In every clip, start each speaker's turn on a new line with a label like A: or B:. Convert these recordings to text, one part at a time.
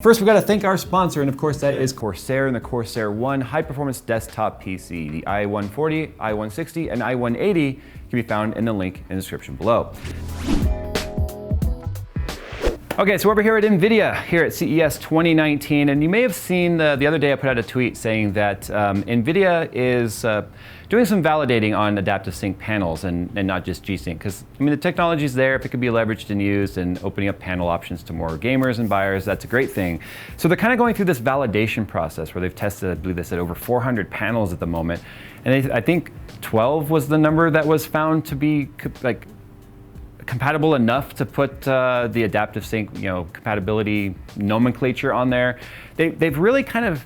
A: First, we've got to thank our sponsor, and of course that is Corsair and the Corsair One high-performance desktop PC. The i140, i160, and i180 can be found in the link in the description below. Okay, so we're over here at NVIDIA, here at CES 2019, and you may have seen the other day I put out a tweet saying that NVIDIA is doing some validating on adaptive sync panels and not just G-Sync, because I mean the technology's there. If it could be leveraged and used and opening up panel options to more gamers and buyers, that's a great thing. So they're kind of going through this validation process where they've tested, I believe they said, over 400 panels at the moment, and I think 12 was the number that was found to be like compatible enough to put the adaptive sync, compatibility nomenclature on there. They've really kind of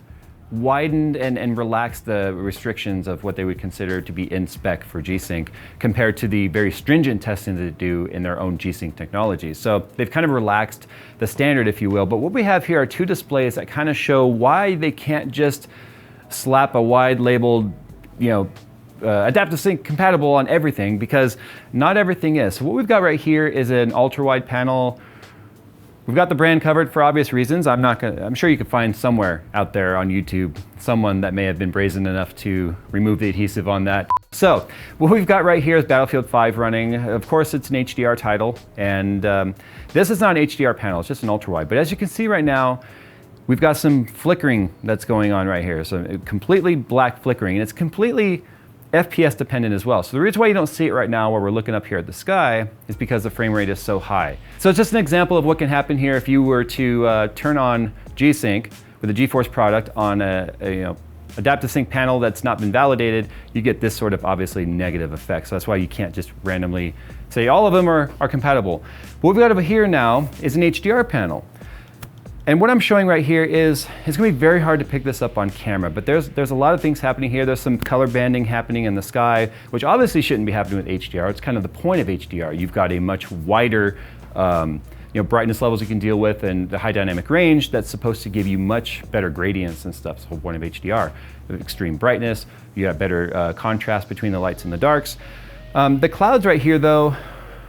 A: widened and relaxed the restrictions of what they would consider to be in spec for G-Sync compared to the very stringent testing that they do in their own G-Sync technology. So they've kind of relaxed the standard, if you will. But what we have here are two displays that kind of show why they can't just slap a wide labeled, adaptive sync compatible on everything, because not everything is. So what we've got right here is an ultra-wide panel. We've got the brand covered for obvious reasons. I'm sure you could find somewhere out there on YouTube someone that may have been brazen enough to remove the adhesive on that. So what we've got right here is Battlefield 5 running. Of course, it's an HDR title, and this is not an HDR panel, it's just an ultra-wide. But as you can see right now, we've got some flickering that's going on right here. So completely black flickering, and it's completely FPS dependent as well. So the reason why you don't see it right now while we're looking up here at the sky is because the frame rate is so high. So it's just an example of what can happen here if you were to turn on G-Sync with a GeForce product on a adaptive sync panel that's not been validated. You get this sort of obviously negative effect. So that's why you can't just randomly say all of them are compatible. What we've got over here now is an HDR panel. And what I'm showing right here is, it's gonna be very hard to pick this up on camera, but there's a lot of things happening here. There's some color banding happening in the sky, which obviously shouldn't be happening with HDR. It's kind of the point of HDR. You've got a much wider brightness levels you can deal with and the high dynamic range that's supposed to give you much better gradients and stuff. It's the whole point of HDR. With extreme brightness, you have better contrast between the lights and the darks. The clouds right here though,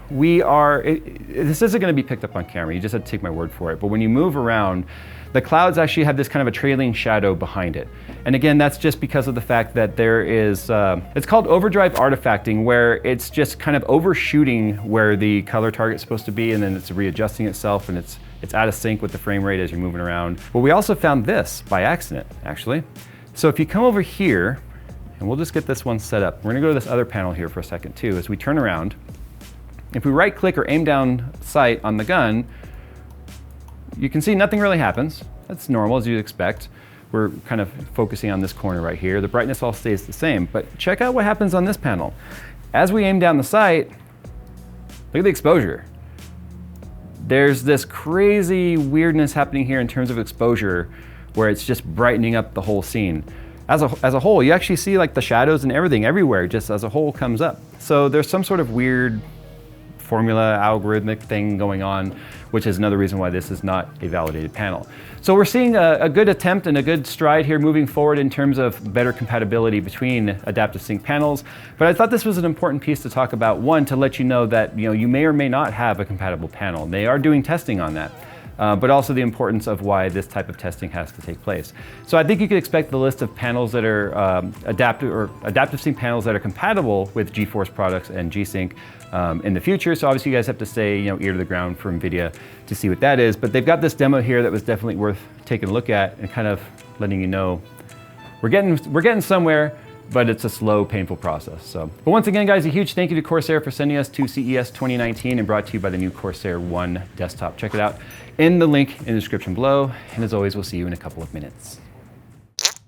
A: this isn't going to be picked up on camera, you just have to take my word for it, but when you move around, the clouds actually have this kind of a trailing shadow behind it. And again, that's just because of the fact that there is, it's called Overdrive Artifacting, where it's just kind of overshooting where the color target's supposed to be, and then it's readjusting itself, and it's out of sync with the frame rate as you're moving around. But we also found this by accident, actually. So if you come over here, and we'll just get this one set up. We're going to go to this other panel here for a second too. As we turn around, if we right click or aim down sight on the gun, you can see nothing really happens. That's normal, as you'd expect. We're kind of focusing on this corner right here. The brightness all stays the same, but check out what happens on this panel. As we aim down the sight, look at the exposure. There's this crazy weirdness happening here in terms of exposure, where it's just brightening up the whole scene. As a whole, you actually see like the shadows and everything everywhere, just as a whole comes up. So there's some sort of weird formula, algorithmic thing going on, which is another reason why this is not a validated panel. So we're seeing a good attempt and a good stride here moving forward in terms of better compatibility between adaptive sync panels. But I thought this was an important piece to talk about. One, to let you know that you may or may not have a compatible panel. They are doing testing on that. But also the importance of why this type of testing has to take place. So I think you could expect the list of panels that are adaptive sync panels that are compatible with GeForce products and G-Sync in the future. So obviously you guys have to stay ear to the ground for NVIDIA to see what that is. But they've got this demo here that was definitely worth taking a look at and kind of letting you know we're getting somewhere, but it's a slow, painful process. So, but once again, guys, a huge thank you to Corsair for sending us to CES 2019 and brought to you by the new Corsair One desktop. Check it out in the link in the description below. And as always, we'll see you in a couple of minutes.